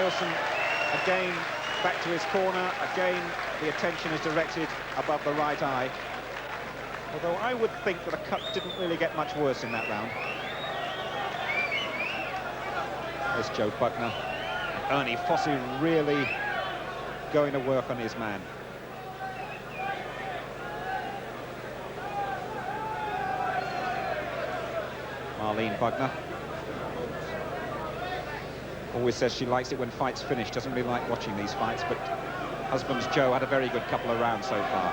Nielsen again back to his corner. Again, the attention is directed above the right eye. Although I would think that a cut didn't really get much worse in that round. There's Joe Bugner. Ernie Fossey really going to work on his man. Marlene Bugner always says she likes it when fights finish, doesn't really like watching these fights, but husband's Joe had a very good couple of rounds so far.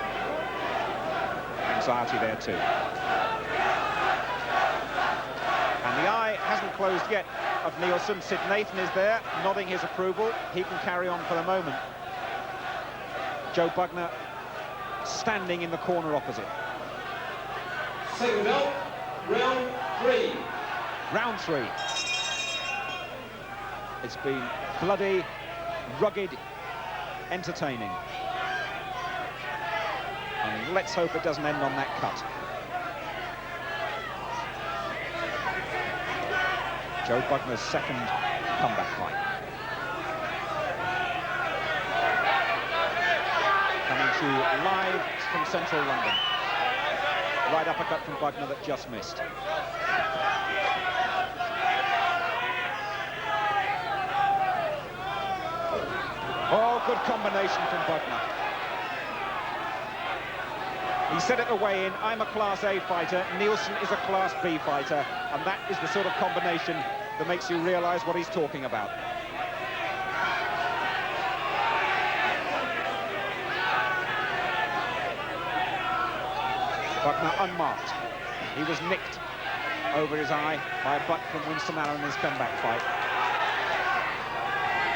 Anxiety there too. And the eye hasn't closed yet of Nielsen. Sid Nathan is there, nodding his approval. He can carry on for the moment. Joe Bugner standing in the corner opposite. Second belt, round 3. Round 3. It's been bloody, rugged, entertaining. And let's hope it doesn't end on that cut. Joe Bugner's second comeback fight. Coming to you live from central London. Right uppercut from Bugner that just missed. Oh, good combination from Bugner. He said at the weigh-in, I'm a Class A fighter, Nielsen is a Class B fighter, and that is the sort of combination that makes you realise what he's talking about. Bugner unmarked. He was nicked over his eye by a butt from Winston Allen in his comeback fight.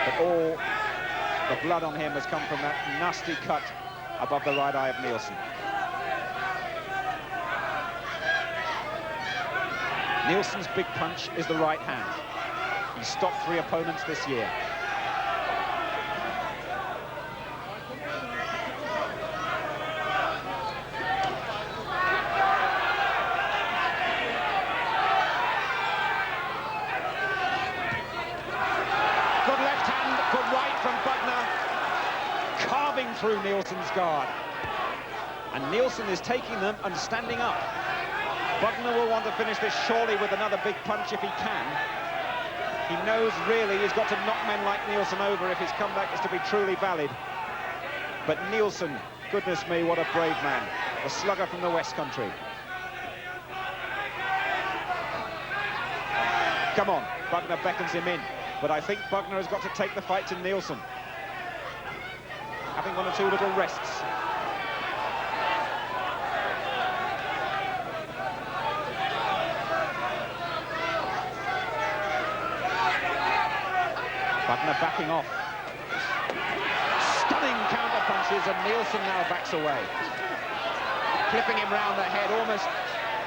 But all the blood on him has come from that nasty cut above the right eye of Nielsen. Nielsen's big punch is the right hand. He's stopped 3 opponents this year. Good left hand, good right from Bugner, carving through Nielsen's guard. And Nielsen is taking them and standing up. Bugner will want to finish this surely with another big punch if he can. He knows really he's got to knock men like Nielsen over if his comeback is to be truly valid. But Nielsen, goodness me, what a brave man. The slugger from the West Country. Come on, Bugner beckons him in. But I think Bugner has got to take the fight to Nielsen. Having 1 or 2 little rests. Bugner backing off. Stunning counter punches, and Nielsen now backs away. Clipping him round the head almost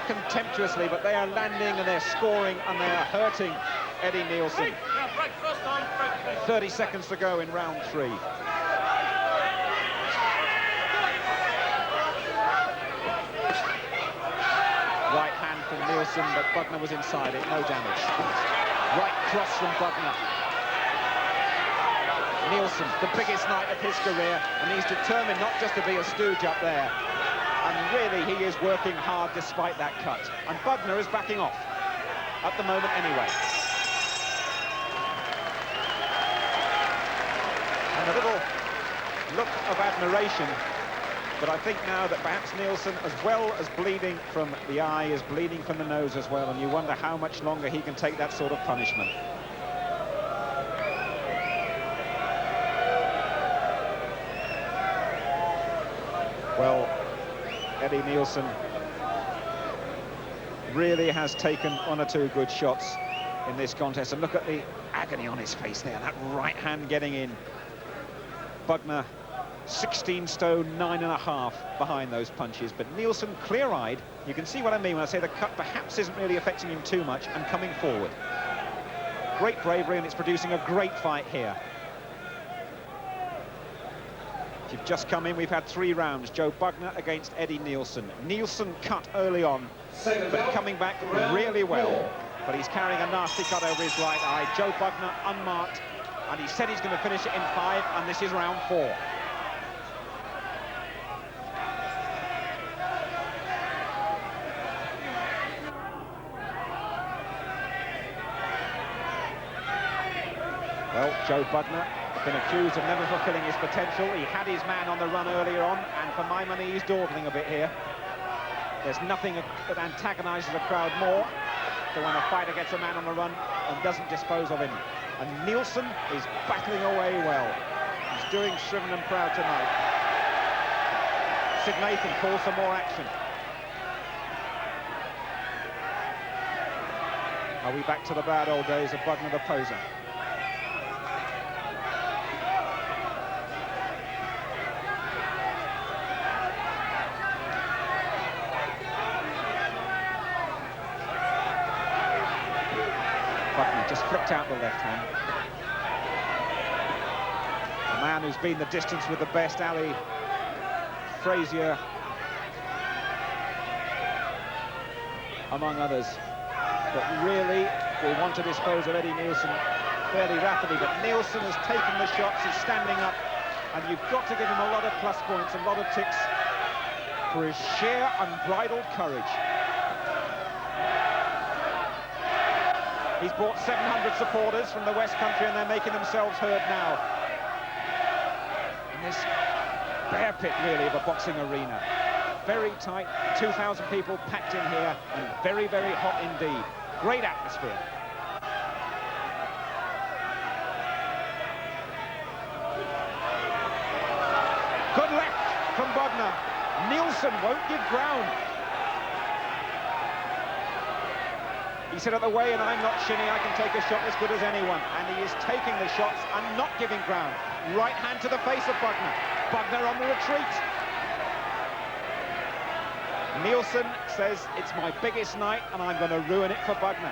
contemptuously, but they are landing and they're scoring and they are hurting Eddie Nielsen. 30 seconds to go in round 3. Right hand from Nielsen, but Bugner was inside it, no damage. Right cross from Bugner. Nielsen, the biggest night of his career, and he's determined not just to be a stooge up there. And really, he is working hard despite that cut. And Bugner is backing off, at the moment anyway. And a little look of admiration, but I think now that perhaps Nielsen, as well as bleeding from the eye, is bleeding from the nose as well, and you wonder how much longer he can take that sort of punishment. Well, Eddie Nielsen really has taken 1 or 2 good shots in this contest. And look at the agony on his face there, that right hand getting in. Bugner, 16 stone, 9.5 behind those punches. But Nielsen, clear-eyed, you can see what I mean when I say the cut perhaps isn't really affecting him too much, and coming forward. Great bravery, and it's producing a great fight here. If you've just come in, we've had 3 rounds. Joe Bugner against Eddie Nielsen. Nielsen cut early on, but coming back really well. But he's carrying a nasty cut over his right eye. Joe Bugner unmarked and he said he's going to finish it in 5, and this is round 4. Well, Joe Bugner been accused of never fulfilling his potential. He had his man on the run earlier on, and for my money, he's dawdling a bit here. There's nothing that antagonises a crowd more than when a fighter gets a man on the run and doesn't dispose of him. And Nielsen is battling away well. He's doing Shriven and proud tonight. Sid Nathan calls for more action. Are we back to the bad old days of Bugner the poser? Bugner just flicked out the left hand. A man who's been the distance with the best, Ali Frazier, among others. But really, we want to dispose of Eddie Nielsen fairly rapidly, but Nielsen has taken the shots, he's standing up, and you've got to give him a lot of plus points, a lot of ticks for his sheer unbridled courage. He's brought 700 supporters from the West Country, and they're making themselves heard now. In this bear pit, really, of a boxing arena. Very tight, 2,000 people packed in here, and very, very hot indeed. Great atmosphere. Good left from Bugner. Nielsen won't give ground. He said at the weigh-in, I'm not shinny, I can take a shot as good as anyone. And he is taking the shots and not giving ground. Right hand to the face of Bugner. Bugner on the retreat. Nielsen says, it's my biggest night and I'm going to ruin it for Bugner.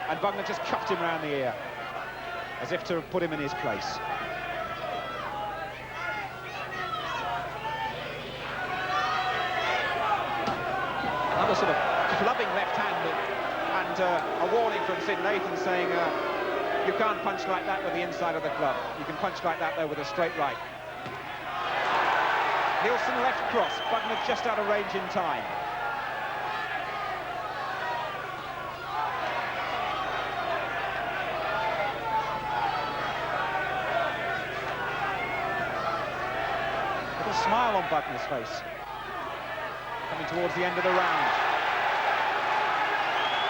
And Bugner just cuffed him round the ear, as if to put him in his place. Another sort of clubbing left hand, and a warning from Sid Nathan saying, you can't punch like that with the inside of the club. You can punch like that, though, with a straight right. Nielsen left cross, Bugner just out of range in time. With a smile on Bugner's face. Coming towards the end of the round.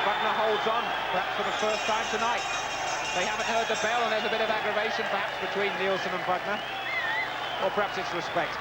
Bugner holds on, perhaps for the first time tonight. They haven't heard the bell, and there's a bit of aggravation, perhaps, between Nielsen and Bugner. Or perhaps it's respect.